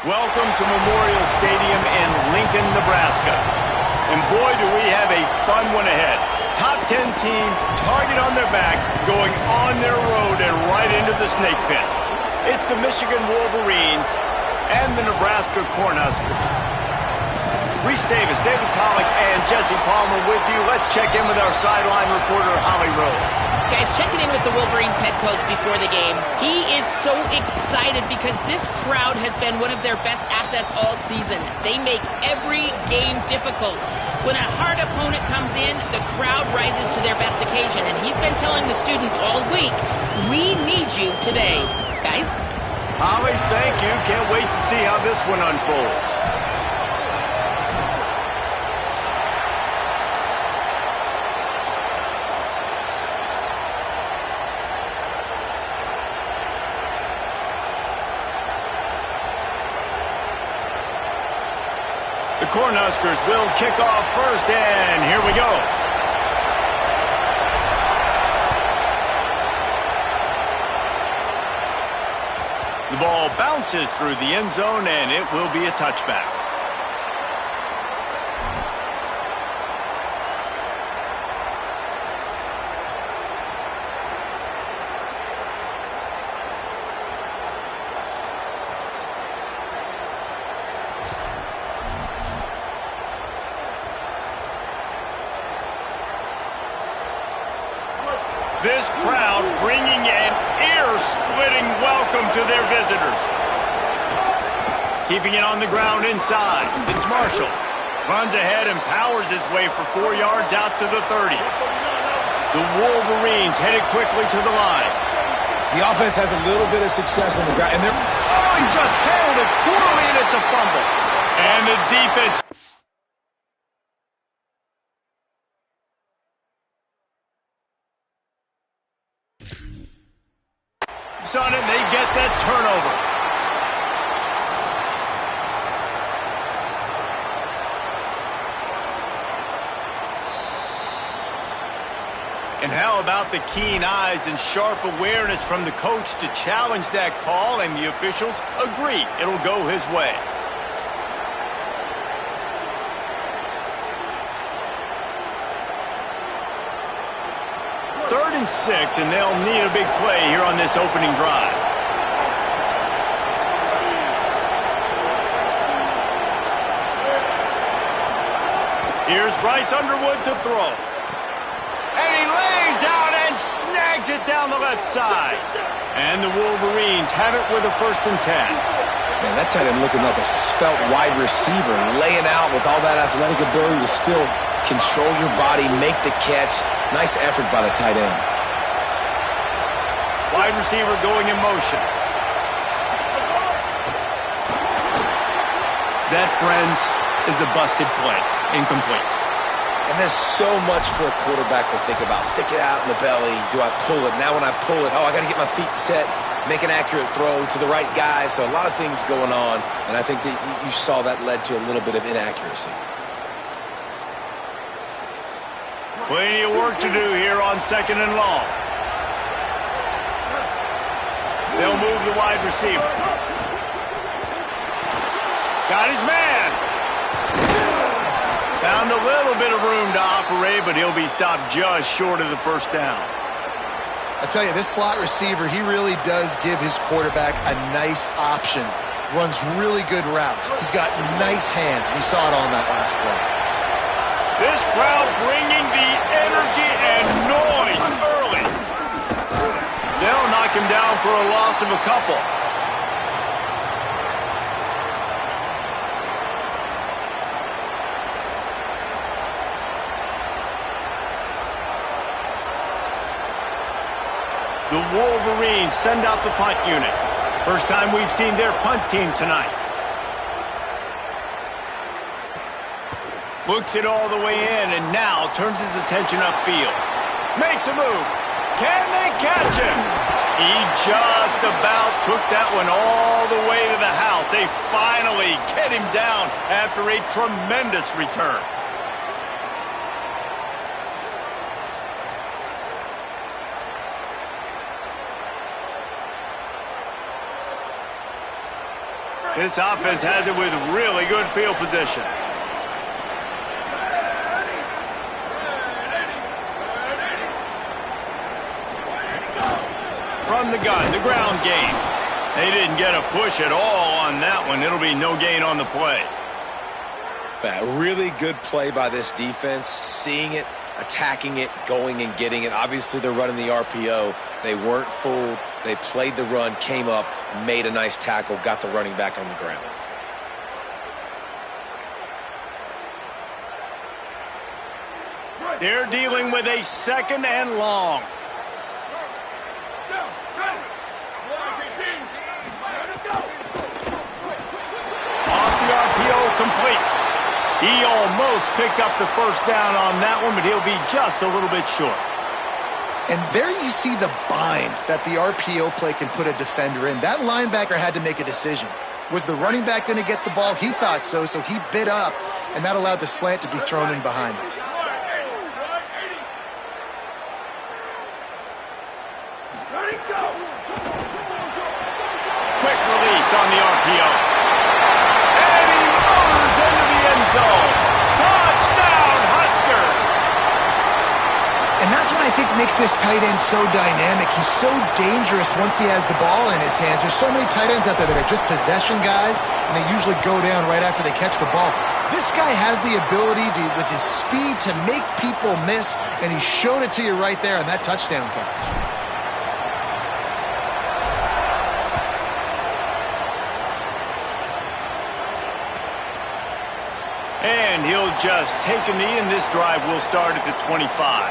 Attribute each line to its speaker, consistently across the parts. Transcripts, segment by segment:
Speaker 1: Welcome to Memorial Stadium in Lincoln, Nebraska. And boy, do we have a fun one ahead. Top 10 team, target on their back, going on their road and right into the snake pit. It's the Michigan Wolverines and the Nebraska Cornhuskers. Reese Davis, David Pollack, and Jesse Palmer with you. Let's check in with our sideline reporter, Holly Rowe.
Speaker 2: Guys, checking in with the Wolverines head coach before the game. He is so excited because this crowd has been one of their best assets all season. They make every game difficult. When a hard opponent comes in, the crowd rises to their best occasion. And he's been telling the students all week, we need you today. Guys?
Speaker 1: Holly, thank you. Can't wait to see how this one unfolds. The Cornhuskers will kick off first, and here we go. The ball bounces through the end zone, and it will be a touchback. This crowd bringing an ear-splitting welcome to their visitors. Keeping it on the ground inside. It's Marshall. Runs ahead and powers his way for 4 yards out to the 30. The Wolverines headed quickly to the line.
Speaker 3: The offense has a little bit of success on the ground. And
Speaker 1: he just handled it poorly, and it's a fumble. And the defense... on it, they get that turnover. And how about the keen eyes and sharp awareness from the coach to challenge that call, and the officials agree it'll go his way. Third and 6, and they'll need a big play here on this opening drive. Here's Bryce Underwood to throw. And he lays out and snags it down the left side. And the Wolverines have it with a 1st and 10.
Speaker 3: Man, that tight end looking like a svelte wide receiver, laying out with all that athletic ability to still control your body, make the catch. Nice effort by the tight end.
Speaker 1: Wide receiver going in motion. That, friends, is a busted play. Incomplete.
Speaker 3: And there's so much for a quarterback to think about. Stick it out in the belly. Do I pull it? Now when I pull it, I got to get my feet set, make an accurate throw to the right guy. So a lot of things going on, and I think that you saw that led to a little bit of inaccuracy.
Speaker 1: Plenty of work to do here on 2nd and long. They'll move the wide receiver. Got his man. Found a little bit of room to operate, but he'll be stopped just short of the 1st down.
Speaker 4: I tell you, this slot receiver, he really does give his quarterback a nice option. Runs really good routes. He's got nice hands. You saw it on that last play.
Speaker 1: This crowd bringing the energy and noise early. They'll knock him down for a loss of a couple. The Wolverines send out the punt unit. First time we've seen their punt team tonight. Looks it all the way in, and now turns his attention upfield. Makes a move. Can they catch him? He just about took that one all the way to the house. They finally get him down after a tremendous return. This offense has it with really good field position. From the gun, the ground game. They didn't get a push at all on that one. It'll be no gain on the play.
Speaker 3: A really good play by this defense, seeing it, attacking it, going and getting it. Obviously, they're running the RPO. They weren't fooled. They played the run, came up, made a nice tackle, got the running back on the ground.
Speaker 1: They're dealing with a 2nd and long. Off the RPO, complete. He almost picked up the first down on that one, but he'll be just a little bit short.
Speaker 4: And there you see the bind that the RPO play can put a defender in. That linebacker had to make a decision. Was the running back going to get the ball? He thought so, so he bit up, and that allowed the slant to be thrown in behind him.
Speaker 1: Quick release on the RPO. And he motors into the end zone. Touchdown, Husker!
Speaker 4: And that's what I think makes this tight end so dynamic. He's so dangerous once he has the ball in his hands. There's so many tight ends out there that are just possession guys, and they usually go down right after they catch the ball. This guy has the ability to, with his speed, to make people miss, and he showed it to you right there on that touchdown catch.
Speaker 1: And he'll just take a knee, and this drive will start at the 25.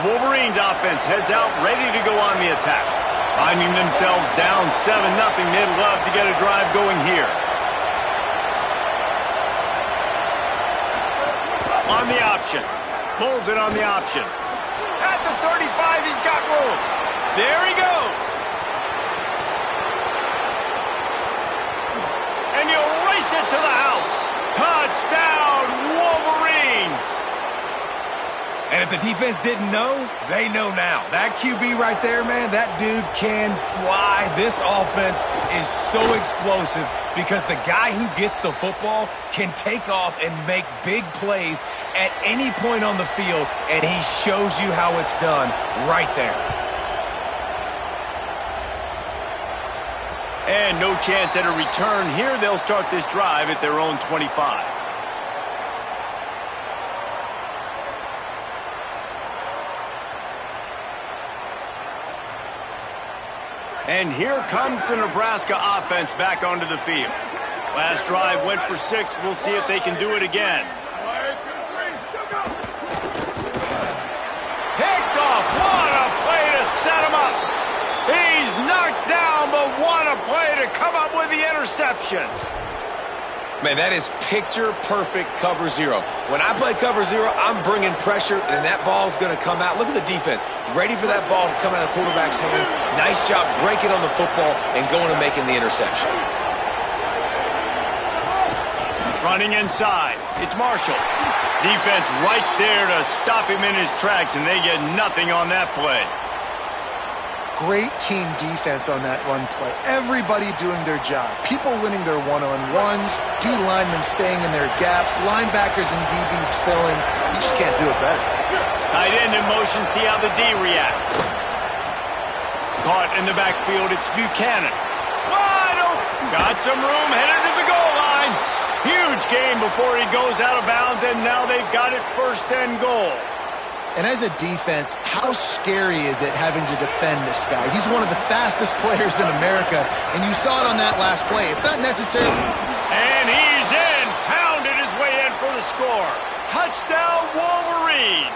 Speaker 1: Wolverines offense heads out, ready to go on the attack. Finding themselves down 7-0, they'd love to get a drive going here. On the option. Pulls it on the option. At the 35, he's got room. There he goes. And he'll race it to the house. Touchdown, Wolverines.
Speaker 5: And if the defense didn't know, they know now. That QB right there, man, that dude can fly. This offense is so explosive because the guy who gets the football can take off and make big plays at any point on the field, and he shows you how it's done right there.
Speaker 1: And no chance at a return here. They'll start this drive at their own 25. And here comes the Nebraska offense back onto the field. Last drive went for 6. We'll see if they can do it again. Picked off. What a play to set him up. He's knocked down, but what a play to come up with the interception.
Speaker 3: Man, that is picture-perfect cover zero. When I play cover zero, I'm bringing pressure, and that ball's going to come out. Look at the defense. Ready for that ball to come out of the quarterback's hand. Nice job breaking on the football and going and making the interception.
Speaker 1: Running inside. It's Marshall. Defense right there to stop him in his tracks, and they get nothing on that play.
Speaker 4: Great team defense on that run play. Everybody doing their job. People winning their one-on-ones, D linemen staying in their gaps, linebackers and DBs filling. You just can't do it better.
Speaker 1: Tight end in motion, see how the D reacts. Caught in the backfield, it's Buchanan. Wide open. Got some room, headed to the goal line. Huge gain before he goes out of bounds, and now they've got it 1st and goal.
Speaker 4: And as a defense, how scary is it having to defend this guy? He's one of the fastest players in America, and you saw it on that last play. It's not necessarily...
Speaker 1: And he's in, pounded his way in for the score. Touchdown, Wolverines.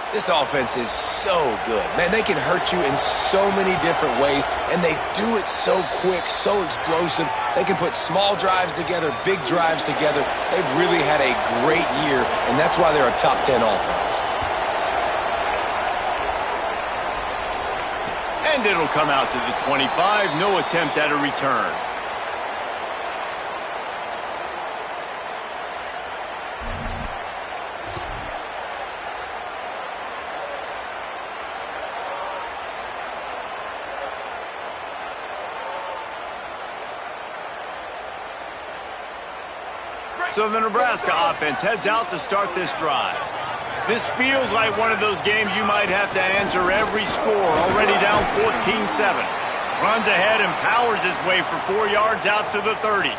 Speaker 3: This offense is so good. Man, they can hurt you in so many different ways, and they do it so quick, so explosive. They can put small drives together, big drives together. They've really had a great year, and that's why they're a top 10 offense.
Speaker 1: And And it'll come out to the 25. No attempt at a return. So the Nebraska offense heads out to start this drive. This feels like one of those games you might have to answer every score, already down 14-7. Runs ahead and powers his way for 4 yards out to the 30.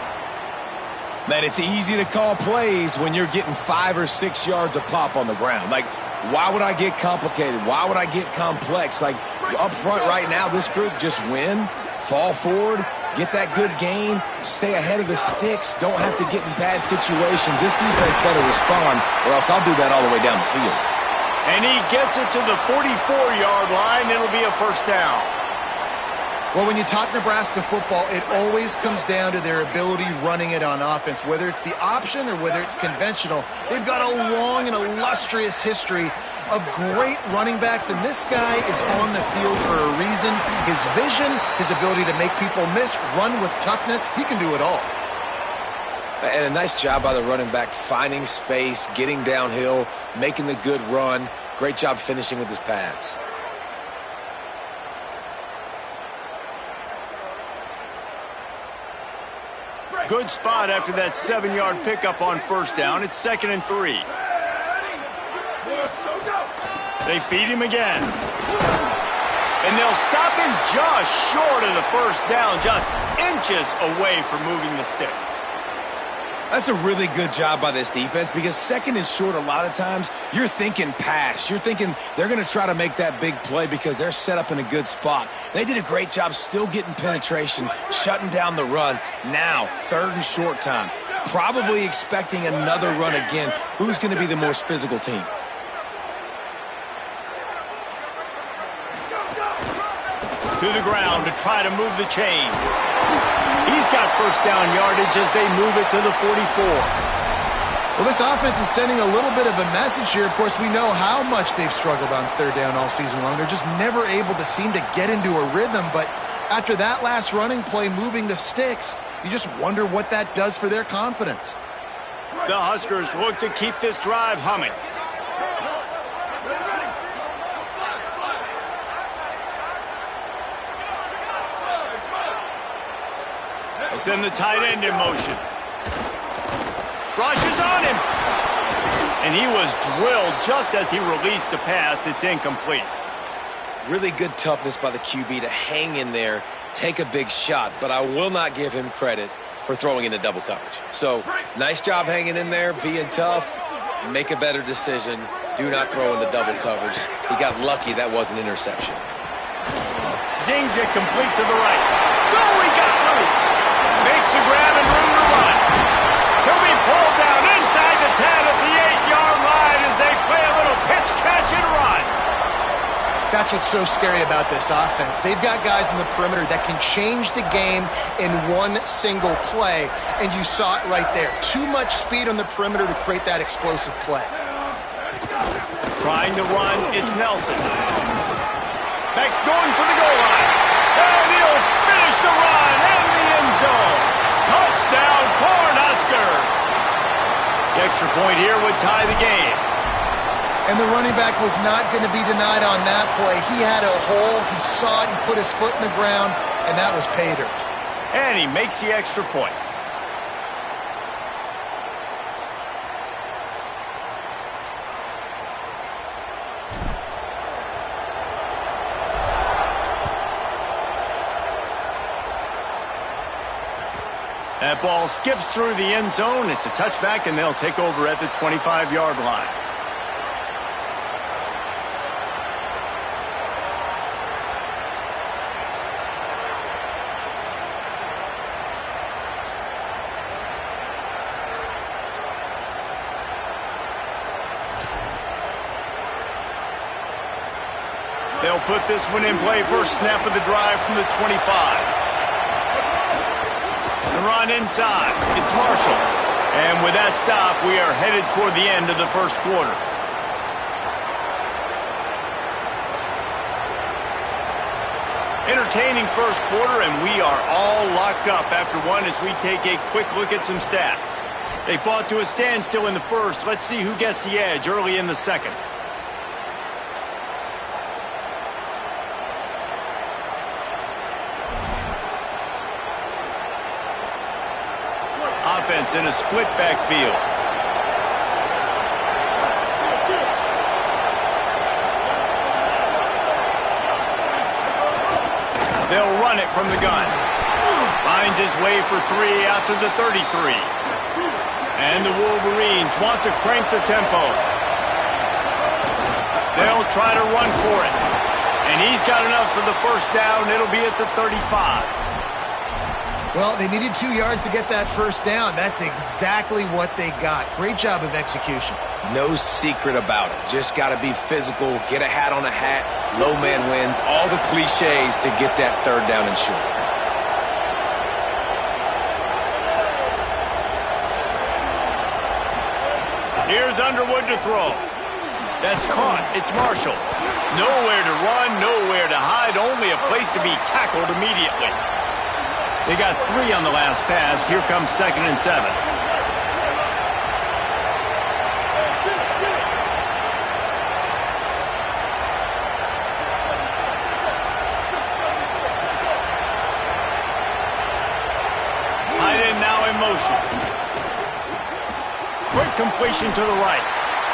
Speaker 5: Man, it's easy to call plays when you're getting 5 or 6 yards a pop on the ground. Like, why would I get complicated? Why would I get complex? Like, up front right now, this group just win, fall forward, get that good gain, stay ahead of the sticks, don't have to get in bad situations. This defense better respond, or else I'll do that all the way down the field.
Speaker 1: And he gets it to the 44-yard line. It'll be a first down.
Speaker 4: Well, when you talk Nebraska football, it always comes down to their ability running it on offense. Whether it's the option or whether it's conventional, they've got a long and illustrious history of great running backs, and this guy is on the field for a reason. His vision, his ability to make people miss, run with toughness, he can do it all.
Speaker 3: And a nice job by the running back, finding space, getting downhill, making the good run. Great job finishing with his pads.
Speaker 1: Good spot after that 7-yard pickup on first down. It's 2nd and 3. They feed him again. And they'll stop him just short of the first down, just inches away from moving the sticks.
Speaker 5: That's a really good job by this defense, because 2nd and short, a lot of times, you're thinking pass. You're thinking they're going to try to make that big play because they're set up in a good spot. They did a great job still getting penetration, shutting down the run. Now, 3rd and short time. Probably expecting another run again. Who's going to be the most physical team?
Speaker 1: To the ground to try to move the chains. He's got first down yardage as they move it to the 44.
Speaker 4: Well, this offense is sending a little bit of a message here. Of course, we know how much they've struggled on 3rd down all season long. They're just never able to seem to get into a rhythm. But after that last running play, moving the sticks, you just wonder what that does for their confidence.
Speaker 1: The Huskers look to keep this drive humming. They send the tight end in motion. Rushes on him. And he was drilled just as he released the pass. It's incomplete.
Speaker 3: Really good toughness by the QB to hang in there, take a big shot, but I will not give him credit for throwing into double coverage. So, nice job hanging in there, being tough, make a better decision. Do not throw into double coverage. He got lucky that was an interception.
Speaker 1: Zings it complete to the right. Oh, he got loose. Makes a grab and room to run. He'll be pulled down inside the 10 at the 8-yard line as they play a little pitch, catch, and run.
Speaker 4: That's what's so scary about this offense. They've got guys in the perimeter that can change the game in one single play, and you saw it right there. Too much speed on the perimeter to create that explosive play.
Speaker 1: Trying to run, it's Nelson. Beck's going for the goal line. And he'll finish the run in the end zone. Touchdown, Cornhuskers. The extra point here would tie the game.
Speaker 4: And the running back was not going to be denied on that play. He had a hole, he saw it, he put his foot in the ground, and that was pay dirt.
Speaker 1: And he makes the extra point. That ball skips through the end zone. It's a touchback, and they'll take over at the 25-yard line. They'll put this one in play. First snap of the drive from the 25. The run inside. It's Marshall. And with that stop, we are headed toward the end of the first quarter. Entertaining first quarter, and we are all locked up after one as we take a quick look at some stats. They fought to a standstill in the first. Let's see who gets the edge early in the second. Offense in a split backfield. They'll run it from the gun. Finds his way for 3 out to the 33. And the Wolverines want to crank the tempo. They'll try to run for it. And he's got enough for the first down. It'll be at the 35.
Speaker 4: Well, they needed 2 yards to get that first down. That's exactly what they got. Great job of execution.
Speaker 3: No secret about it. Just got to be physical, get a hat on a hat, low man wins, all the cliches to get that third down and short.
Speaker 1: Here's Underwood to throw. That's caught. It's Marshall. Nowhere to run, nowhere to hide, only a place to be tackled immediately. They got 3 on the last pass. Here comes 2nd and 7. Tight end now in motion. Quick completion to the right.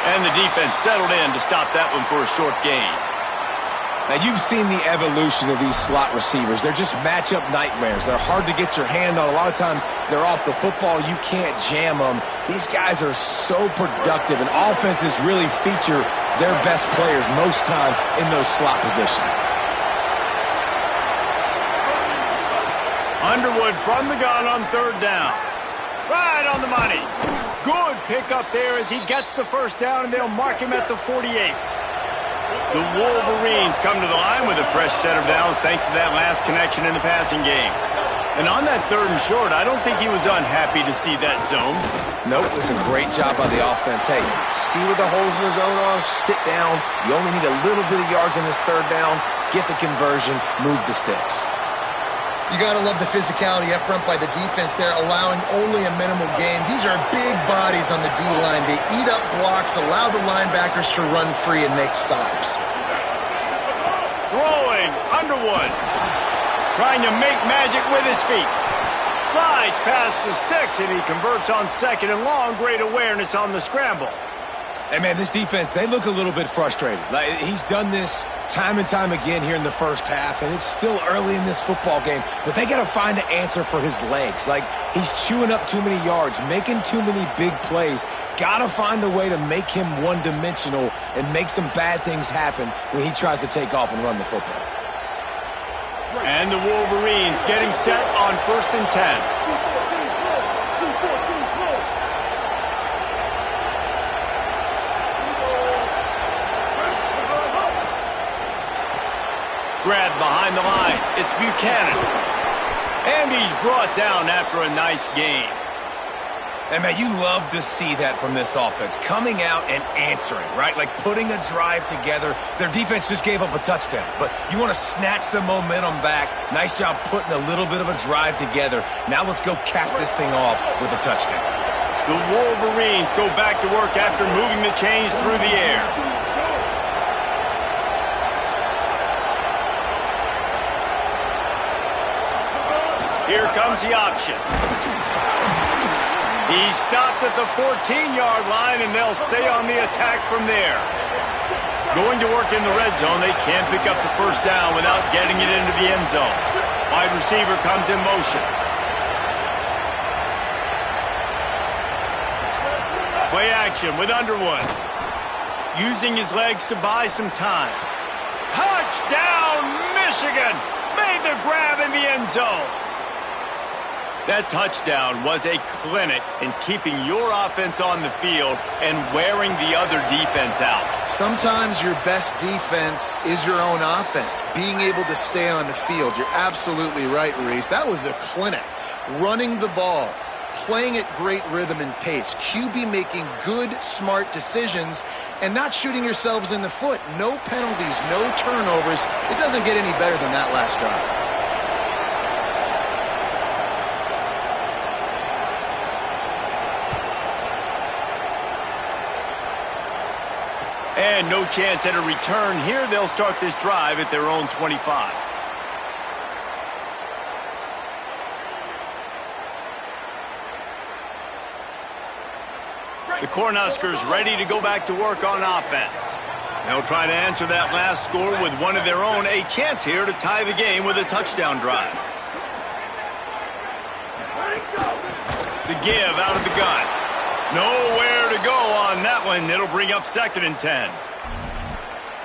Speaker 1: And the defense settled in to stop that one for a short gain.
Speaker 3: Now, you've seen the evolution of these slot receivers. They're just matchup nightmares. They're hard to get your hand on. A lot of times, they're off the football. You can't jam them. These guys are so productive, and offenses really feature their best players most time in those slot positions.
Speaker 1: Underwood from the gun on 3rd down. Right on the money. Good pickup there as he gets the first down, and they'll mark him at the 48. The Wolverines come to the line with a fresh set of downs thanks to that last connection in the passing game. And on that 3rd and short, I don't think he was unhappy to see that zone.
Speaker 3: Nope, it was a great job by the offense. Hey, see where the holes in the zone are? Sit down. You only need a little bit of yards on this 3rd down. Get the conversion. Move the sticks.
Speaker 4: You got to love the physicality up front by the defense there, allowing only a minimal gain. These are big bodies on the D-line. They eat up blocks, allow the linebackers to run free and make stops.
Speaker 1: Throwing, Underwood. Trying to make magic with his feet. Slides past the sticks, and he converts on 2nd and long. Great awareness on the scramble.
Speaker 3: Hey, man, this defense, they look a little bit frustrated. Like, he's done this time and time again here in the first half, and it's still early in this football game, but they got to find an answer for his legs. Like, he's chewing up too many yards, making too many big plays. Got to find a way to make him one-dimensional and make some bad things happen when he tries to take off and run the football.
Speaker 1: And the Wolverines getting set on 1st and 10. Grabbed behind the line. It's Buchanan. And he's brought down after a nice gain.
Speaker 5: And, man, you love to see that from this offense. Coming out and answering, right? Like putting a drive together. Their defense just gave up a touchdown. But you want to snatch the momentum back. Nice job putting a little bit of a drive together. Now let's go cap this thing off with a touchdown.
Speaker 1: The Wolverines go back to work after moving the chains through the air. Here comes the option. He's stopped at the 14-yard line, and they'll stay on the attack from there. Going to work in the red zone, they can't pick up the first down without getting it into the end zone. Wide receiver comes in motion. Play action with Underwood. Using his legs to buy some time. Touchdown, Michigan! Made the grab in the end zone. That touchdown was a clinic in keeping your offense on the field and wearing the other defense out.
Speaker 4: Sometimes your best defense is your own offense, being able to stay on the field. You're absolutely right, Reese. That was a clinic. Running the ball, playing at great rhythm and pace. QB making good, smart decisions and not shooting yourselves in the foot. No penalties, no turnovers. It doesn't get any better than that last drive.
Speaker 1: And no chance at a return here. They'll start this drive at their own 25. The Cornhuskers ready to go back to work on offense. They'll try to answer that last score with one of their own. A chance here to tie the game with a touchdown drive. The give out of the gun. Nowhere to go on that one. It'll bring up 2nd and 10.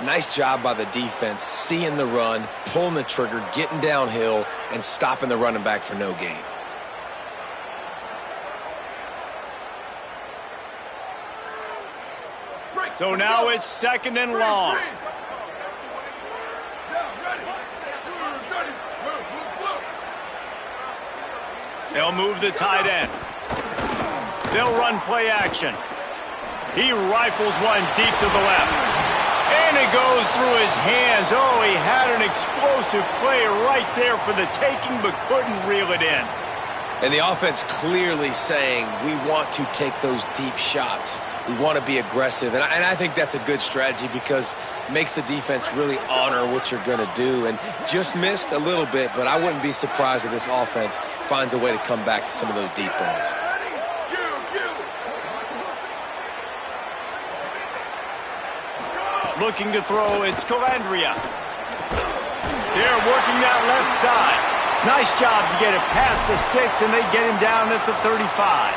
Speaker 3: Nice job by the defense, seeing the run, pulling the trigger, getting downhill, and stopping the running back for no gain.
Speaker 1: So now it's 2nd and long. They'll move the tight end. They'll run play action. He rifles one deep to the left. And it goes through his hands. Oh, he had an explosive play right there for the taking, but couldn't reel it in.
Speaker 3: And the offense clearly saying, we want to take those deep shots. We want to be aggressive. And I think that's a good strategy because it makes the defense really honor what you're going to do. And just missed a little bit, but I wouldn't be surprised if this offense finds a way to come back to some of those deep balls.
Speaker 1: Looking to throw, it's Calandria. They're working that left side. Nice job to get it past the sticks, and they get him down at the 35.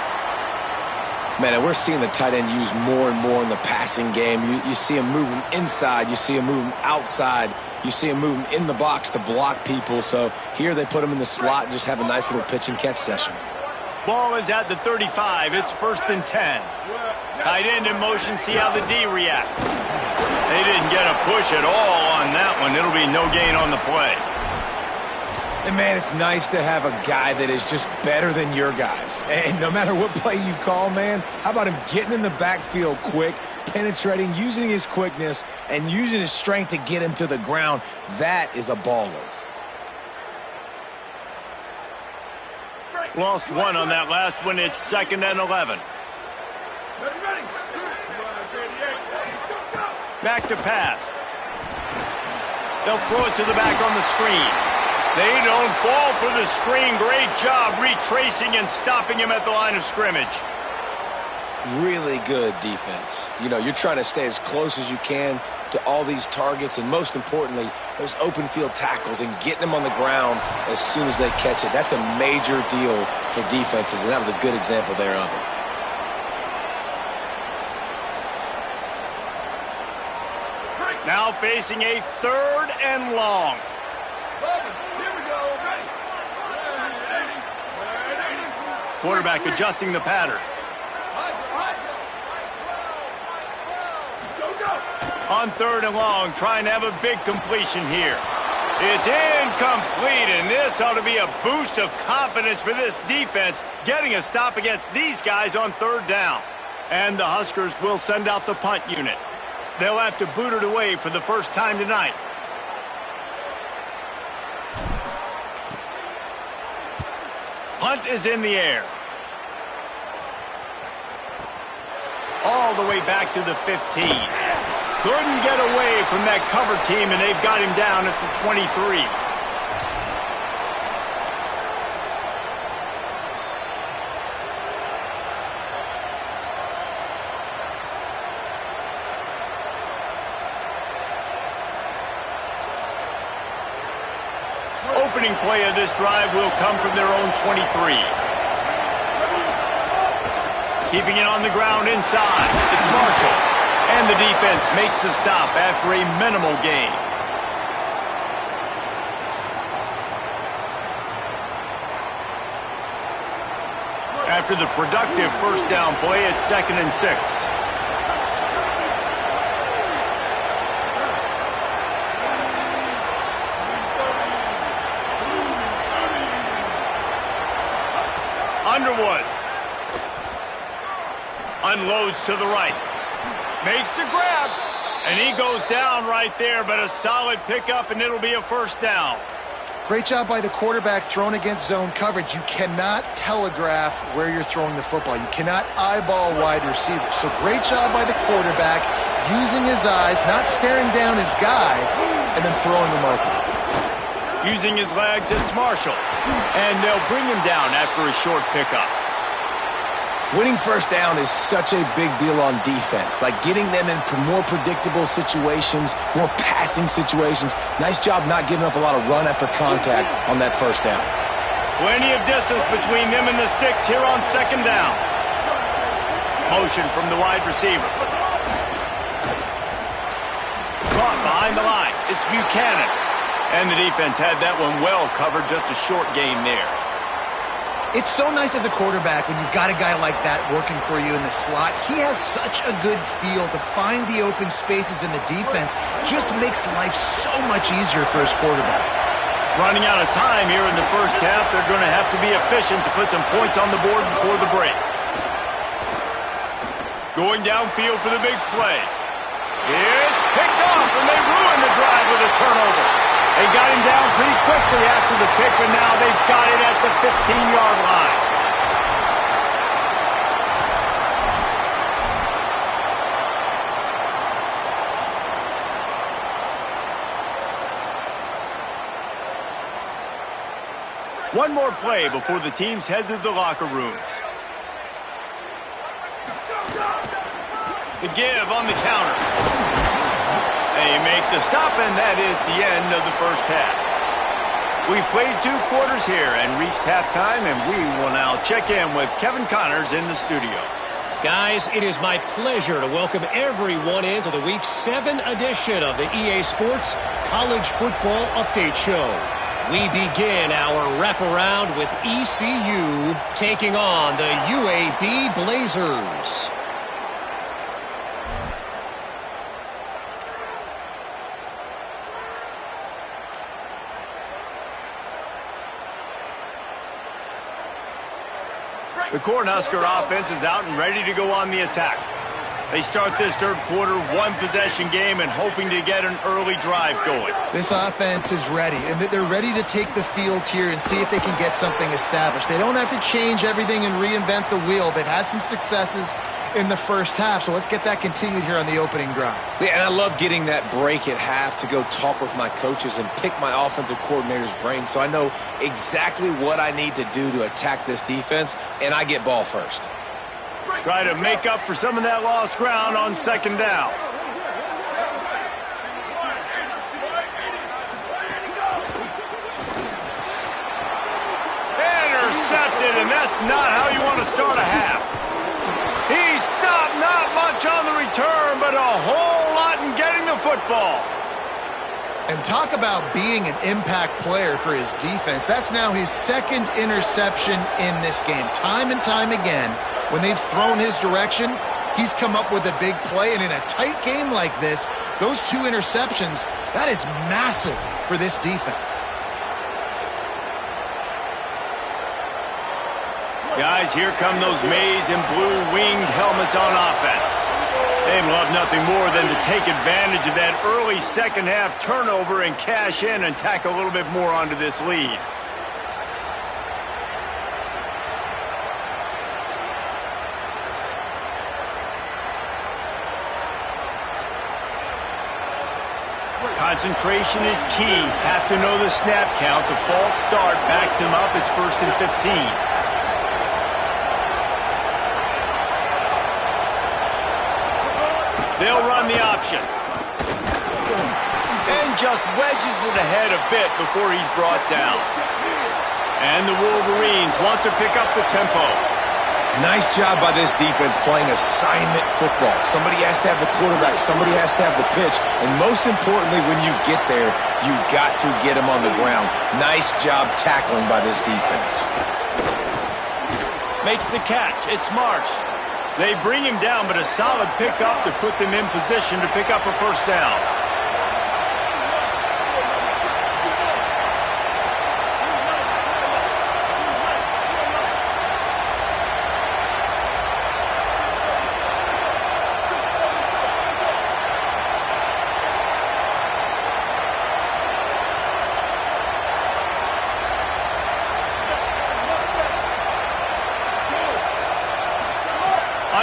Speaker 3: Man, and we're seeing the tight end used more and more in the passing game. You see him moving inside. You see him moving outside. You see him moving in the box to block people. So here they put him in the slot and just have a nice little pitch and catch session.
Speaker 1: Ball is at the 35. It's 1st and 10. Tight end in motion. See how the D reacts. They didn't get a push at all on that one. It'll be no gain on the play.
Speaker 5: And, man, it's nice to have a guy that is just better than your guys. And no matter what play you call, man, how about him getting in the backfield quick, penetrating, using his quickness, and using his strength to get him to the ground? That is a baller.
Speaker 1: Lost one on that last one. It's 2nd and 11. Back to pass. They'll throw it to the back on the screen. They don't fall for the screen. Great job retracing and stopping him at the line of scrimmage.
Speaker 3: Really good defense. You know, you're trying to stay as close as you can to all these targets, and most importantly, those open field tackles and getting them on the ground as soon as they catch it. That's a major deal for defenses, and that was a good example there of it.
Speaker 1: Now facing a 3rd and long. Quarterback adjusting the pattern. On 3rd and long, trying to have a big completion here. It's incomplete, and this ought to be a boost of confidence for this defense, getting a stop against these guys on 3rd down. And the Huskers will send out the punt unit. They'll have to boot it away for the first time tonight. Punt is in the air. All the way back to the 15. Couldn't get away from that cover team, and they've got him down at the 23. Opening play of this drive will come from their own 23. Keeping it on the ground inside. It's Marshall. And the defense makes the stop after a minimal gain. After the productive first down play, it's 2nd and 6. Underwood Unloads to the right. Makes the grab. And he goes down right there, but a solid pickup, and it'll be a first down.
Speaker 4: Great job by the quarterback thrown against zone coverage. You cannot telegraph where you're throwing the football. You cannot eyeball wide receivers. So great job by the quarterback using his eyes, not staring down his guy, and then throwing him open.
Speaker 1: Using his legs, it's Marshall. And they'll bring him down after a short pickup.
Speaker 3: Winning first down is such a big deal on defense, like getting them in more predictable situations, more passing situations. Nice job not giving up a lot of run after contact on that first down.
Speaker 1: Plenty of distance between them and the sticks here on second down. Motion from the wide receiver. Caught behind the line. It's Buchanan. And the defense had that one well covered, just a short gain there.
Speaker 4: It's so nice as a quarterback when you've got a guy like that working for you in the slot. He has such a good feel to find the open spaces in the defense. Just makes life so much easier for his quarterback.
Speaker 1: Running out of time here in the first half. They're going to have to be efficient to put some points on the board before the break. Going downfield for the big play. It's picked off, and they ruined the drive with a turnover. They got him down pretty quickly after the pick, but now they've got it at the 15-yard line. One more play before the teams head to the locker rooms. The give on the counter. They make the stop, and that is the end of the first half. We've played 2 quarters here and reached halftime, and we will now check in with Kevin Connors in the studio.
Speaker 6: Guys, it is my pleasure to welcome everyone into the Week 7 edition of the EA Sports College Football Update Show. We begin our wraparound with ECU taking on the UAB Blazers.
Speaker 1: The Cornhusker offense is out and ready to go on the attack. They start this third quarter one-possession game and hoping to get an early drive going.
Speaker 4: This offense is ready, and they're ready to take the field here and see if they can get something established. They don't have to change everything and reinvent the wheel. They've had some successes in the first half, so let's get that continued here on the opening drive.
Speaker 3: Yeah, and I love getting that break at half to go talk with my coaches and pick my offensive coordinator's brain so I know exactly what I need to do to attack this defense, and I get ball first.
Speaker 1: Try to make up for some of that lost ground on second down. Intercepted, and that's not how you want to start a half. He stopped not much on the return, but a whole lot in getting the football.
Speaker 4: And talk about being an impact player for his defense. That's now his second interception in this game. Time and time again, when they've thrown his direction, he's come up with a big play. And in a tight game like this, those 2 interceptions, that is massive for this defense.
Speaker 1: Guys, here come those maize and blue winged helmets on offense. They'd love nothing more than to take advantage of that early second half turnover and cash in and tack a little bit more onto this lead. Concentration is key. Have to know the snap count. The false start backs him up. It's 1st and 15. They'll run the option. And just wedges it ahead a bit before he's brought down. And the Wolverines want to pick up the tempo.
Speaker 3: Nice job by this defense playing assignment football. Somebody has to have the quarterback. Somebody has to have the pitch. And most importantly, when you get there, you got to get him on the ground. Nice job tackling by this defense.
Speaker 1: Makes the catch. It's Marsh. They bring him down, but a solid pickup to put them in position to pick up a first down.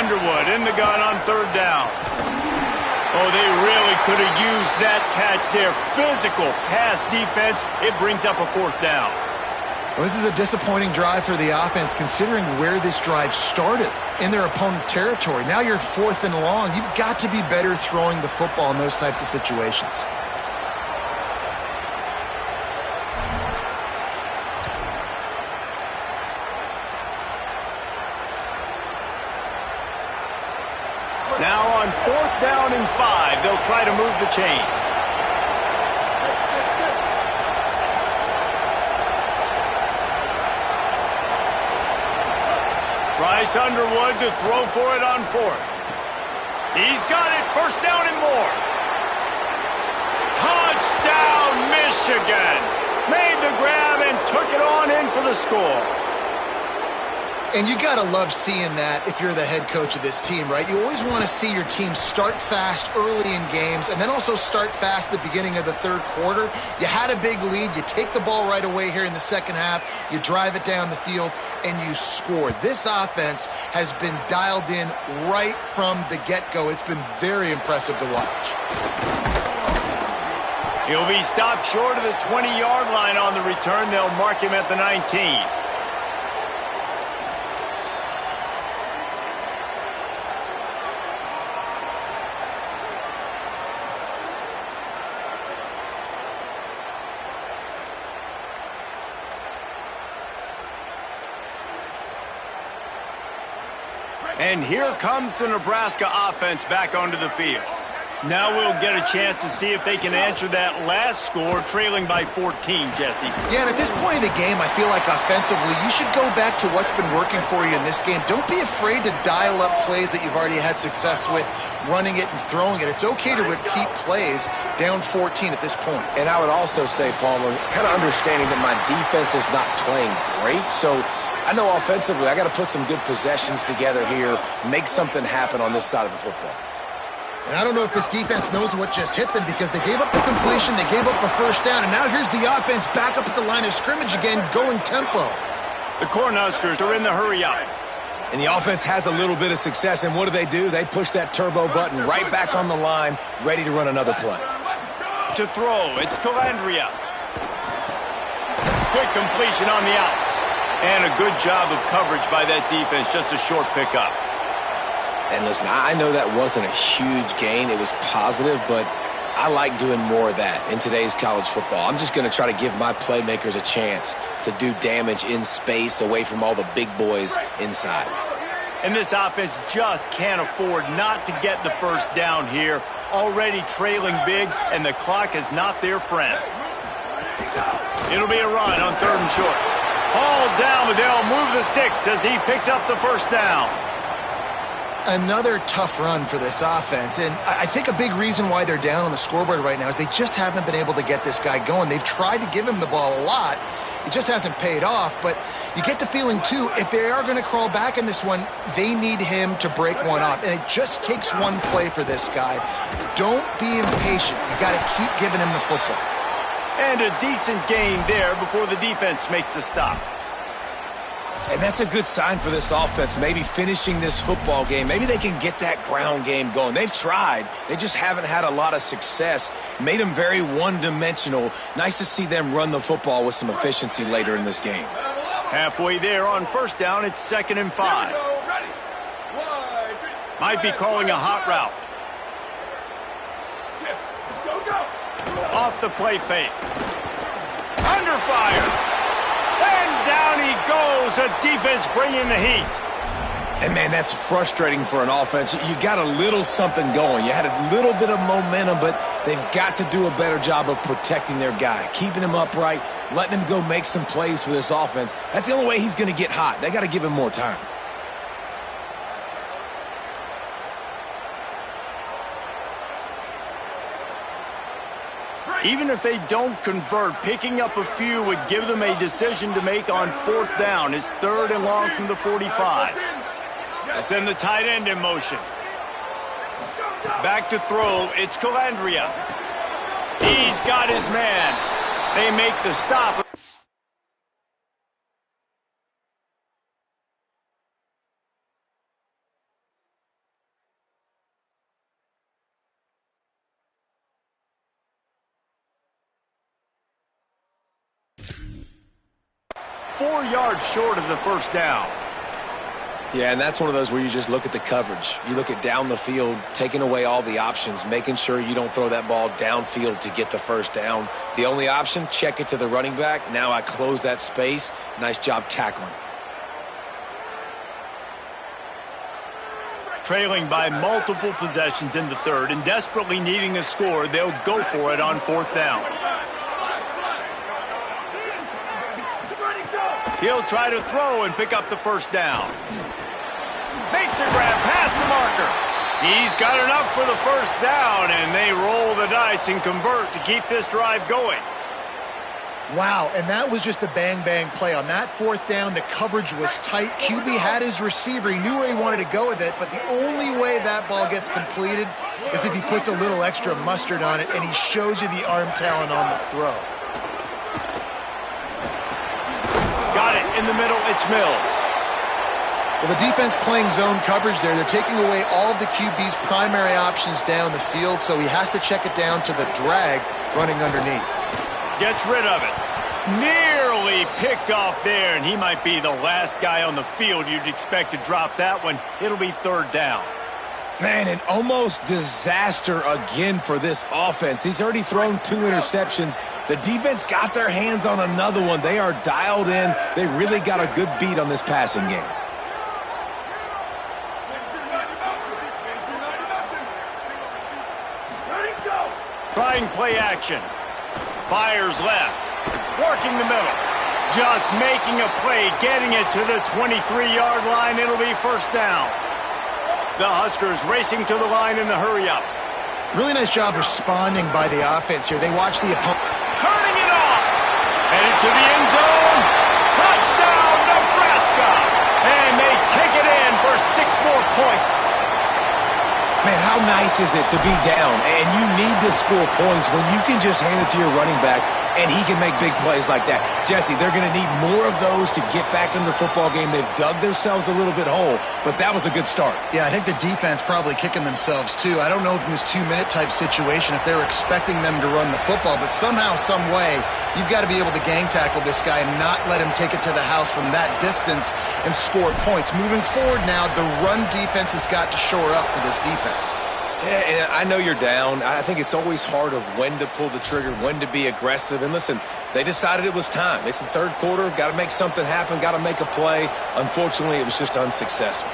Speaker 1: Underwood in the gun on third down. Oh, they really could have used that catch there. Physical pass defense. It brings up a fourth down.
Speaker 4: Well, this is a disappointing drive for the offense considering where this drive started in their opponent territory. Now you're 4th and long. You've got to be better throwing the football in those types of situations.
Speaker 1: Now on 4th down and 5, they'll try to move the chains. Bryce Underwood to throw for it on 4th. He's got it, 1st down and more. Touchdown, Michigan! Made the grab and took it on in for the score.
Speaker 4: And you got to love seeing that if you're the head coach of this team, right? You always want to see your team start fast early in games and then also start fast at the beginning of the 3rd quarter. You had a big lead. You take the ball right away here in the 2nd half. You drive it down the field, and you score. This offense has been dialed in right from the get-go. It's been very impressive to watch.
Speaker 1: He'll be stopped short of the 20-yard line on the return. They'll mark him at the 19. And here comes the Nebraska offense back onto the field. Now we'll get a chance to see if they can answer that last score, trailing by 14, Jesse.
Speaker 4: Yeah, and at this point of the game, I feel like offensively, you should go back to what's been working for you in this game. Don't be afraid to dial up plays that you've already had success with, running it and throwing it. It's okay to repeat plays down 14 at this point.
Speaker 3: And I would also say, Palmer, kind of understanding that my defense is not playing great, so I know offensively I got to put some good possessions together here, make something happen on this side of the football.
Speaker 4: And I don't know if this defense knows what just hit them because they gave up the completion, they gave up a 1st down, and now here's the offense back up at the line of scrimmage again, going tempo.
Speaker 1: The Cornhuskers are in the hurry up.
Speaker 5: And the offense has a little bit of success, and what do? They push that turbo button right back on the line, ready to run another play.
Speaker 1: To throw, it's Calandria. Quick completion on the out. And a good job of coverage by that defense, just a short pickup.
Speaker 3: And listen, I know that wasn't a huge gain. It was positive, but I like doing more of that in today's college football. I'm just going to try to give my playmakers a chance to do damage in space away from all the big boys inside.
Speaker 1: And this offense just can't afford not to get the 1st down here. Already trailing big, and the clock is not their friend. It'll be a run on 3rd and short. All down, but they'll move the sticks as he picks up the 1st down.
Speaker 4: Another tough run for this offense, and I think a big reason why they're down on the scoreboard right now is they just haven't been able to get this guy going. They've tried to give him the ball a lot. It just hasn't paid off, but you get the feeling, too, if they are going to crawl back in this one, they need him to break one off, and it just takes one play for this guy. Don't be impatient. You got to keep giving him the football.
Speaker 1: And a decent gain there before the defense makes the stop.
Speaker 5: And that's a good sign for this offense, maybe finishing this football game. Maybe they can get that ground game going. They've tried. They just haven't had a lot of success. Made them very one-dimensional. Nice to see them run the football with some efficiency later in this game.
Speaker 1: Halfway there on 1st down, it's 2nd and 5. Might be calling a hot route. Off the play fake. Under fire. And down he goes. The defense bringing the heat.
Speaker 5: And, man, that's frustrating for an offense. You got a little something going. You had a little bit of momentum, but they've got to do a better job of protecting their guy, keeping him upright, letting him go make some plays for this offense. That's the only way he's going to get hot. They got to give him more time.
Speaker 1: Even if they don't convert, picking up a few would give them a decision to make on 4th down. It's 3rd and long from the 45. They send the tight end in motion. Back to throw, it's Calandria. He's got his man. They make the stop. 4 yards short of the first down.
Speaker 3: Yeah, and that's one of those where you just look at the coverage. You look at down the field, taking away all the options, making sure you don't throw that ball downfield to get the first down. The only option, check it to the running back. Now I close that space. Nice job tackling.
Speaker 1: Trailing by multiple possessions in the third and desperately needing a score, they'll go for it on fourth down. He'll try to throw and pick up the first down. Makes a grab past the marker. He's got enough for the first down, and they roll the dice and convert to keep this drive going.
Speaker 4: Wow, and that was just a bang-bang play. On that fourth down, the coverage was tight. QB had his receiver. He knew where he wanted to go with it, but the only way that ball gets completed is if he puts a little extra mustard on it, and he shows you the arm talent on the throw.
Speaker 1: Got it in the middle. It's Mills.
Speaker 4: Well, the defense playing zone coverage there. They're taking away all of the QB's primary options down the field, so he has to check it down to the drag running underneath.
Speaker 1: Gets rid of it. Nearly picked off there, and he might be the last guy on the field you'd expect to drop that one. It'll be third down.
Speaker 5: Man, an almost disaster again for this offense. He's already thrown 2 interceptions. The defense got their hands on another one. They are dialed in. They really got a good beat on this passing game.
Speaker 1: Trying play action. Fires left. Working the middle. Just making a play, getting it to the 23-yard line. It'll be first down. The Huskers racing to the line in the hurry-up.
Speaker 4: Really nice job responding by the offense here. They watch the opponent.
Speaker 1: Turning it off. Headed to the end zone. Touchdown, Nebraska. And they take it in for 6 more points.
Speaker 5: Man, how nice is it to be down and you need to score points when you can just hand it to your running back and he can make big plays like that. Jesse, they're going to need more of those to get back in the football game. They've dug themselves a little bit whole, but that was a good start.
Speaker 4: Yeah, I think the defense probably kicking themselves too. I don't know if in this 2-minute type situation if they were expecting them to run the football, but somehow, some way, you've got to be able to gang tackle this guy and not let him take it to the house from that distance and score points. Moving forward now, the run defense has got to shore up for this defense.
Speaker 3: Yeah, and I know you're down. I think it's always hard of when to pull the trigger, when to be aggressive. And listen, they decided it was time. It's the third quarter. Got to make something happen. Got to make a play. Unfortunately, it was just unsuccessful.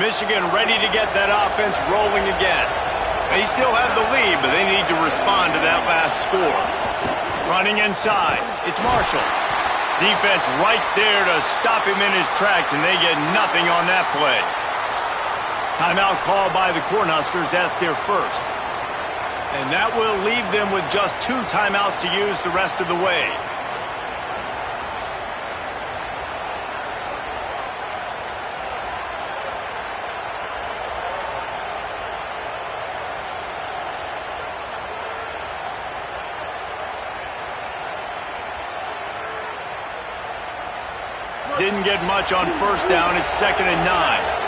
Speaker 1: Michigan ready to get that offense rolling again. They still have the lead, but they need to respond to that last score. Running inside. It's Marshall. Defense right there to stop him in his tracks, and they get nothing on that play. Timeout called by the Cornhuskers. That's their first. And that will leave them with just 2 timeouts to use the rest of the way. Didn't get much on first down. It's 2nd and 9.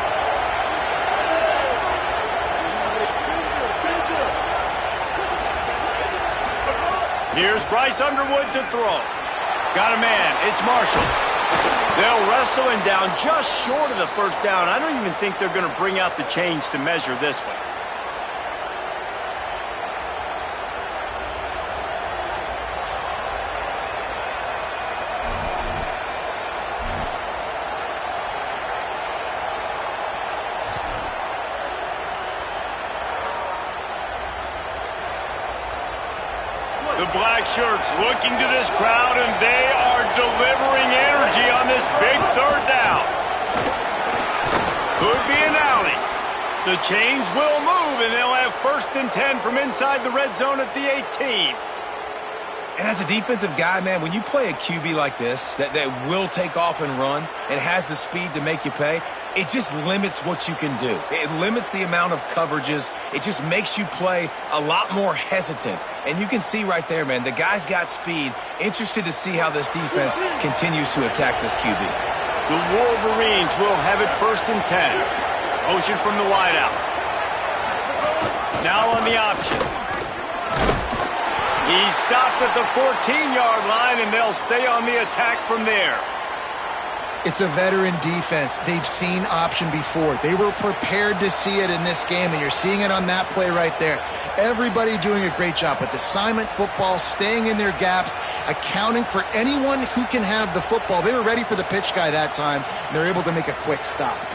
Speaker 1: Here's Bryce Underwood to throw. Got a man. It's Marshall. They'll wrestle him down just short of the first down. I don't even think they're going to bring out the chains to measure this one. The black shirts looking to this crowd, and they are delivering energy on this big third down. Could be an alley. The chains will move, and they'll have 1st and 10 from inside the red zone at the 18.
Speaker 5: And as a defensive guy, man, when you play a QB like this that will take off and run and has the speed to make you pay, it just limits what you can do. It limits the amount of coverages. It just makes you play a lot more hesitant. And you can see right there, man, the guy's got speed. Interested to see how this defense continues to attack this QB.
Speaker 1: The Wolverines will have it 1st and 10. Motion from the wideout. Now on the option. He He's stopped at the 14-yard line, and they'll stay on the attack from there.
Speaker 4: It's a veteran defense. They've seen option before. They were prepared to see it in this game, and you're seeing it on that play right there. Everybody doing a great job with assignment football, staying in their gaps, accounting for anyone who can have the football. They were ready for the pitch guy that time, and they're able to make a quick stop.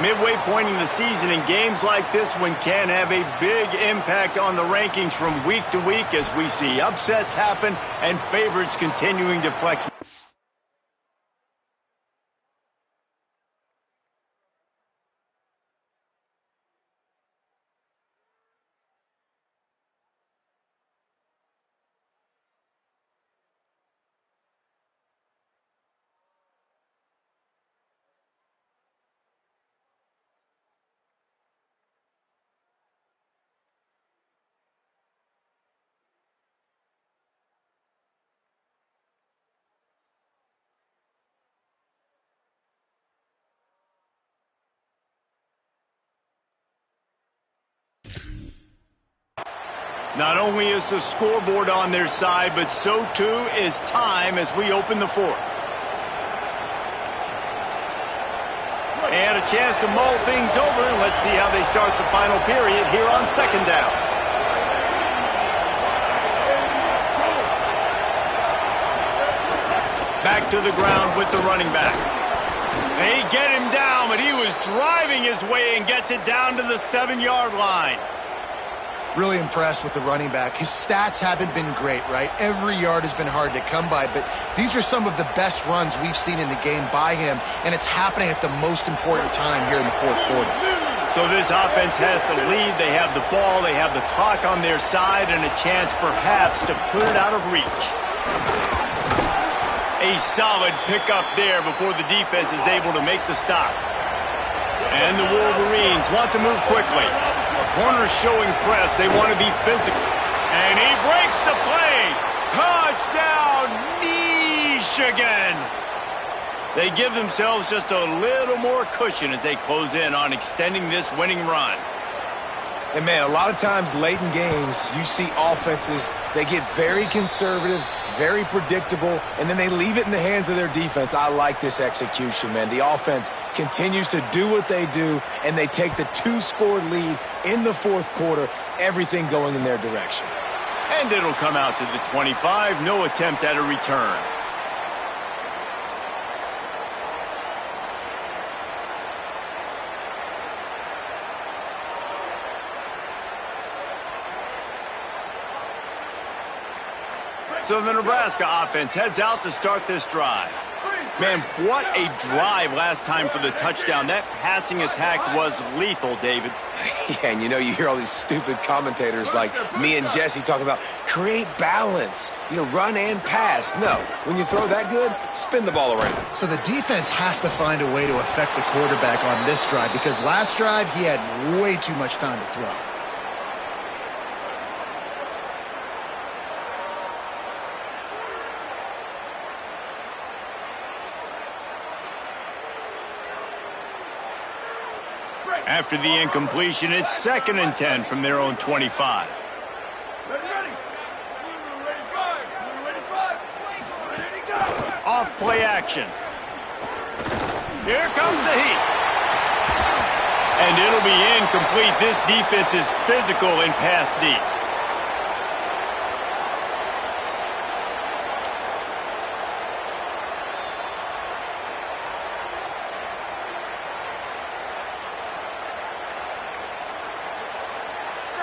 Speaker 1: Midway point in the season, and games like this one can have a big impact on the rankings from week to week as we see upsets happen and favorites continuing to flex. Not only is the scoreboard on their side, but so too is time as we open the fourth. And a chance to mull things over. Let's see how they start the final period here on second down. Back to the ground with the running back. They get him down, but he was driving his way and gets it down to the 7-yard line.
Speaker 4: Really impressed with the running back. His stats haven't been great, right? Every yard has been hard to come by, but these are some of the best runs we've seen in the game by him, and it's happening at the most important time here in the fourth quarter.
Speaker 1: So this offense has the lead. They have the ball. They have the clock on their side and a chance perhaps to put it out of reach. A solid pickup there before the defense is able to make the stop. And the Wolverines want to move quickly. Corners showing press. They want to be physical. And he breaks the play. Touchdown, Michigan. They give themselves just a little more cushion as they close in on extending this winning run.
Speaker 3: And, man, a lot of times late in games, you see offenses, they get very conservative, very predictable, and then they leave it in the hands of their defense. I like this execution, man. The offense continues to do what they do, and they take the 2-score lead in the fourth quarter, everything going in their direction.
Speaker 1: And it'll come out to the 25, no attempt at a return. So the Nebraska offense heads out to start this drive. Man, what a drive last time for the touchdown. That passing attack was lethal, David.
Speaker 3: Yeah, and you know, you hear all these stupid commentators like me and Jesse talking about create balance, you know, run and pass. No, when you throw that good, spin the ball around.
Speaker 4: So the defense has to find a way to affect the quarterback on this drive because last drive he had way too much time to throw.
Speaker 1: After the incompletion, it's 2nd and 10 from their own 25. Off play action. Here comes the heat. And it'll be incomplete. This defense is physical and pass deep.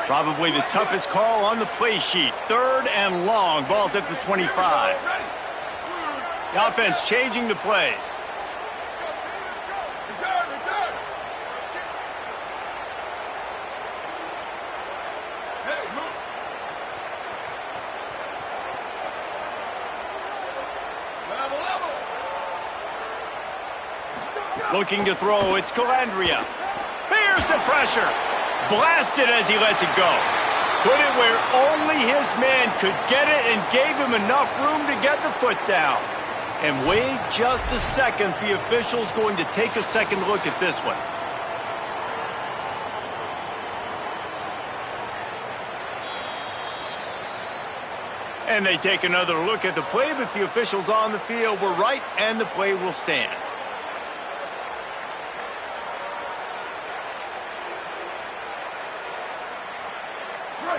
Speaker 1: Probably the toughest call on the play sheet. 3rd and long. Ball's at the 25. The offense changing the play. Looking to throw. It's Calandria. Here's the pressure. Blasted as he lets it go. Put it where only his man could get it and gave him enough room to get the foot down. And wait just a second. The official's going to take a second look at this one. And they take another look at the play, but the officials on the field were right, and the play will stand.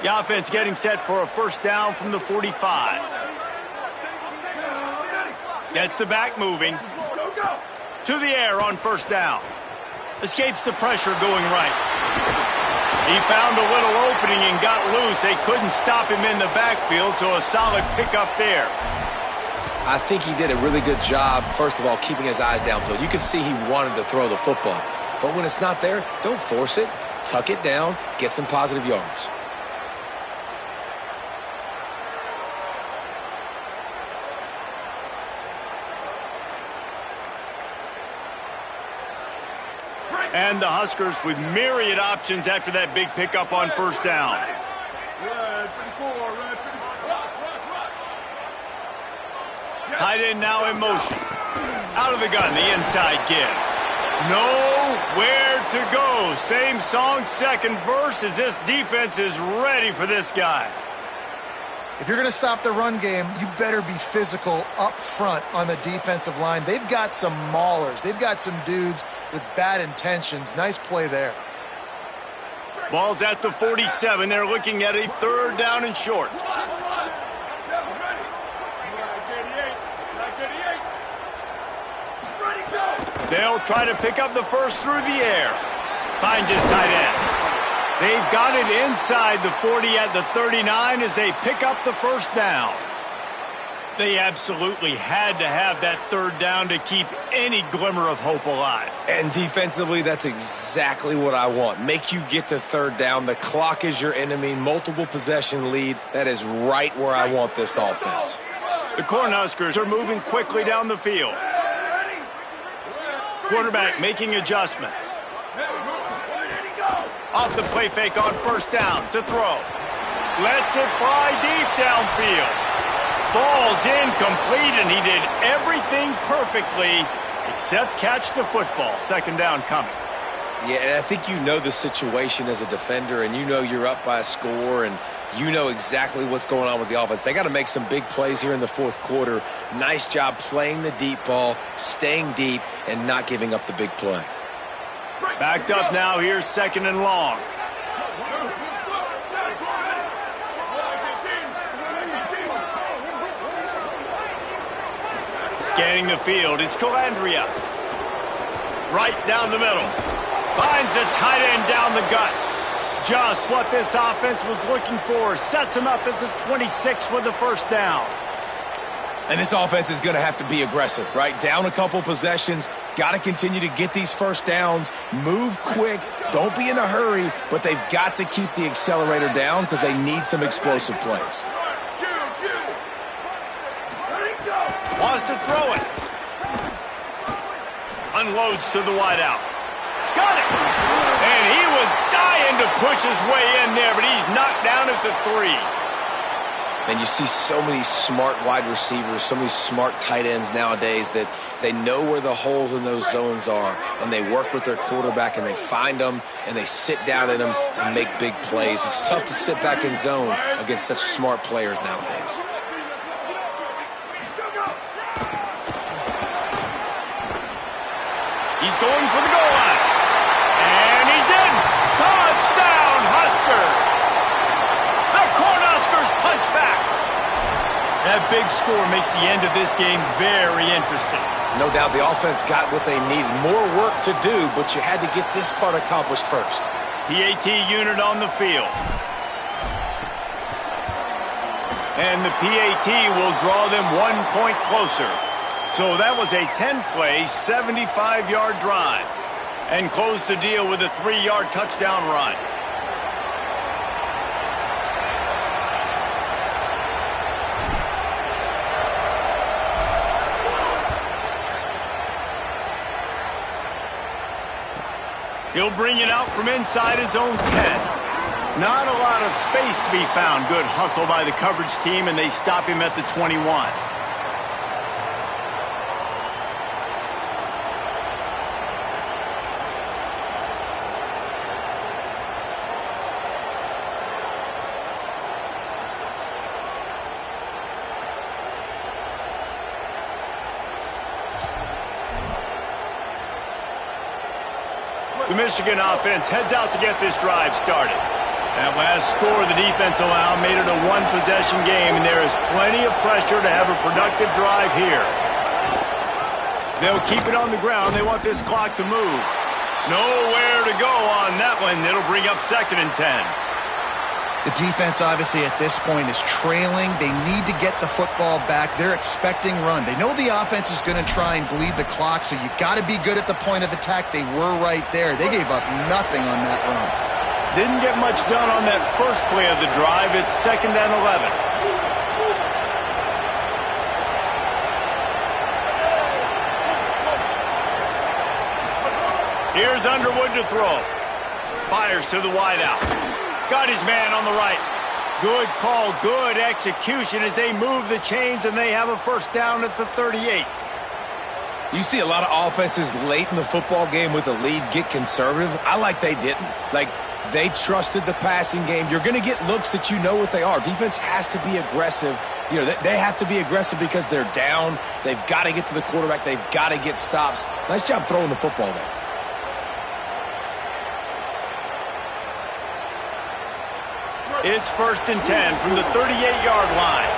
Speaker 1: The offense getting set for a first down from the 45. Gets the back moving. To the air on first down. Escapes the pressure going right. He found a little opening and got loose. They couldn't stop him in the backfield, so a solid pickup there.
Speaker 3: I think he did a really good job, first of all, keeping his eyes downfield. You could see he wanted to throw the football. But when it's not there, don't force it. Tuck it down. Get some positive yards.
Speaker 1: And the Huskers with myriad options after that big pickup on first down. Tight end now in motion. Out of the gun, the inside give. Nowhere to go. Same song, second verse, as this defense is ready for this guy.
Speaker 4: If you're going to stop the run game, you better be physical up front on the defensive line. They've got some maulers. They've got some dudes with bad intentions. Nice play there.
Speaker 1: Ball's at the 47. They're looking at a third down and short. They'll try to pick up the first through the air. Finds his tight end. They've got it inside the 40 at the 39 as they pick up the first down. They absolutely had to have that third down to keep any glimmer of hope alive.
Speaker 3: And defensively, that's exactly what I want. Make you get the third down. The clock is your enemy. Multiple possession lead. That is right where I want this offense.
Speaker 1: The Cornhuskers are moving quickly down the field. Quarterback making adjustments. Off the play fake on first down to throw. Lets it fly deep downfield. Falls incomplete, and he did everything perfectly except catch the football. Second down coming.
Speaker 3: Yeah, and I think you know the situation as a defender, and you know you're up by a score, and you know exactly what's going on with the offense. They got to make some big plays here in the fourth quarter. Nice job playing the deep ball, staying deep, and not giving up the big play.
Speaker 1: Backed up now, here's second and long. Scanning the field, it's Calandria. Right down the middle. Finds a tight end down the gut. Just what this offense was looking for. Sets him up at the 26 with the first down.
Speaker 5: And this offense is going to have to be aggressive, right? Down a couple possessions. Got to continue to get these first downs. Move quick. Don't be in a hurry. But they've got to keep the accelerator down because they need some explosive plays.
Speaker 1: Wants to throw it. Unloads to the wideout. Got it! And he was dying to push his way in there, but he's knocked down at the 3.
Speaker 3: And you see so many smart wide receivers, so many smart tight ends nowadays that they know where the holes in those zones are, and they work with their quarterback, and they find them, and they sit down in them and make big plays. It's tough to sit back in zone against such smart players nowadays.
Speaker 1: He's going for the goal line. And he's in. Touchdown, Huskers. The Cornhuskers punch back. That big score makes the end of this game very interesting.
Speaker 3: No doubt the offense got what they needed. More work to do, but you had to get this part accomplished first.
Speaker 1: PAT unit on the field. And the PAT will draw them 1 point closer. So that was a 10-play, 75-yard drive. And closed the deal with a 3-yard touchdown run. He'll bring it out from inside his own 10. Not a lot of space to be found. Good hustle by the coverage team, and they stop him at the 21. The Michigan offense heads out to get this drive started. That last score the defense allowed made it a one-possession game, and there is plenty of pressure to have a productive drive here. They'll keep it on the ground. They want this clock to move. Nowhere to go on that one. It'll bring up 2nd and 10.
Speaker 4: The defense, obviously, at this point is trailing. They need to get the football back. They're expecting run. They know the offense is going to try and bleed the clock, so you got to be good at the point of attack. They were right there. They gave up nothing on that run.
Speaker 1: Didn't get much done on that first play of the drive. It's 2nd and 11. Here's Underwood to throw. Fires to the wideout. Got his man on the right. Good call, good execution as they move the chains, and they have a first down at the 38.
Speaker 3: You see a lot of offenses late in the football game with a lead get conservative. I like they didn't. Like, they trusted the passing game. You're going to get looks that you know what they are. Defense has to be aggressive. You know, they have to be aggressive because they're down. They've got to get to the quarterback. They've got to get stops. Nice job throwing the football there.
Speaker 1: It's 1st and 10 from the 38-yard line.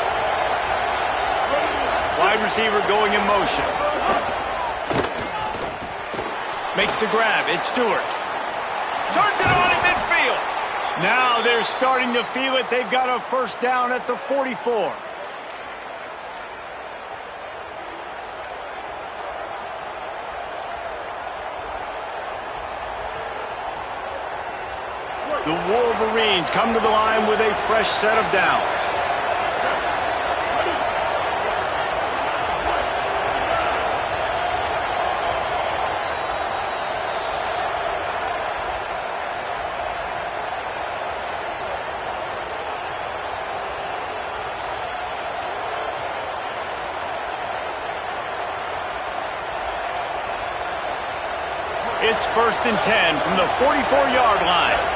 Speaker 1: Wide receiver going in motion. Makes the grab. It's Stewart. Turns it on in midfield. Now they're starting to feel it. They've got a first down at the 44. The Wolverines come to the line with a fresh set of downs. It's 1st and 10 from the 44-yard line.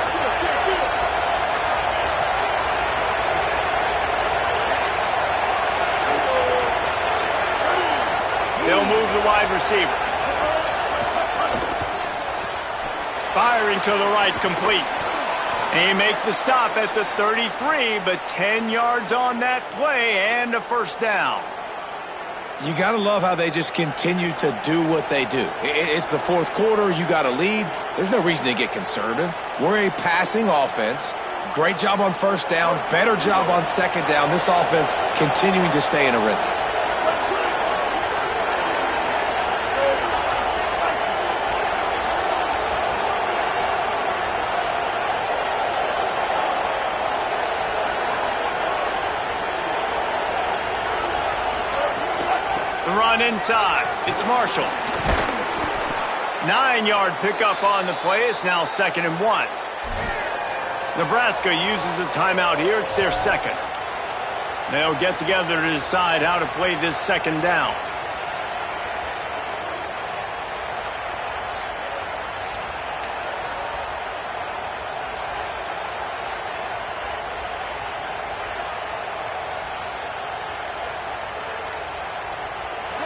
Speaker 1: They'll move the wide receiver. Firing to the right, complete. They make the stop at the 33, but 10 yards on that play and a first down.
Speaker 3: You got to love how they just continue to do what they do. It's the 4th quarter. You got a lead. There's no reason to get conservative. We're a passing offense. Great job on first down. Better job on second down. This offense continuing to stay in a rhythm.
Speaker 1: Run inside. It's Marshall. 9-yard pickup on the play. It's now 2nd and 1. Nebraska uses a timeout here. It's their 2nd. They'll get together to decide how to play this 2nd down.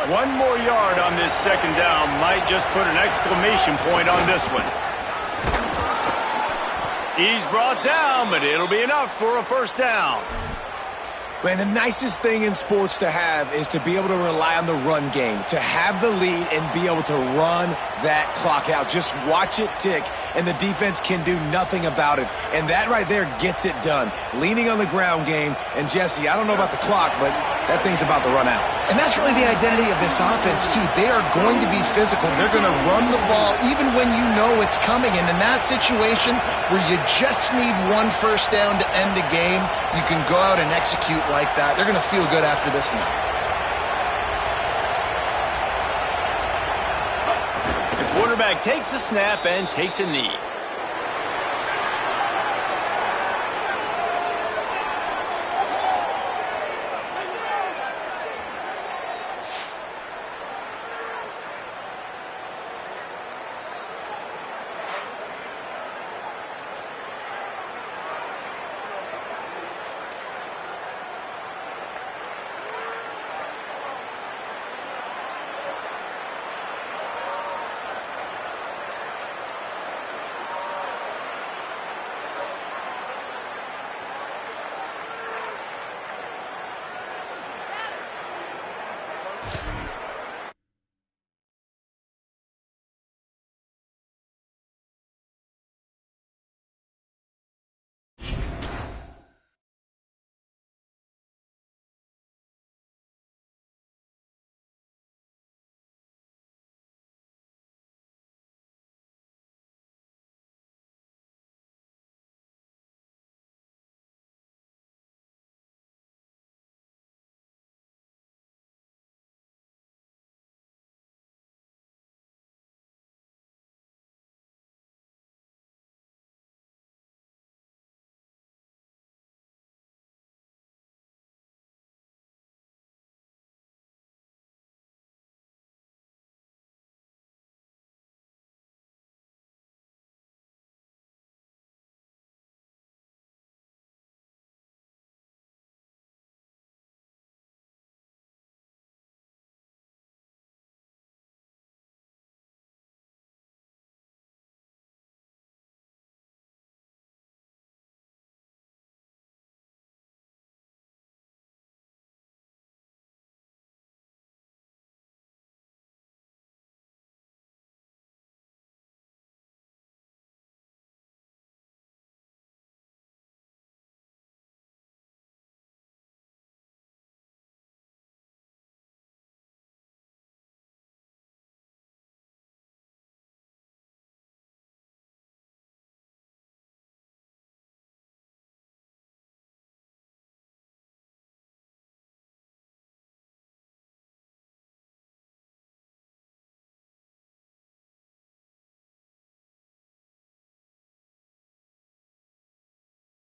Speaker 1: One more yard on this 2nd down might just put an exclamation point on this one. He's brought down, but it'll be enough for a first down.
Speaker 3: Man, the nicest thing in sports to have is to be able to rely on the run game, to have the lead and be able to run that clock out. Just watch it tick, and the defense can do nothing about it. And that right there gets it done. Leaning on the ground game, and Jesse, I don't know about the clock, but that thing's about to run out.
Speaker 4: And that's really the identity of this offense, too. They are going to be physical. They're going to run the ball even when you know it's coming. And in that situation where you just need one first down to end the game, you can go out and execute like that. They're going to feel good after this one.
Speaker 1: The quarterback takes a snap and takes a knee.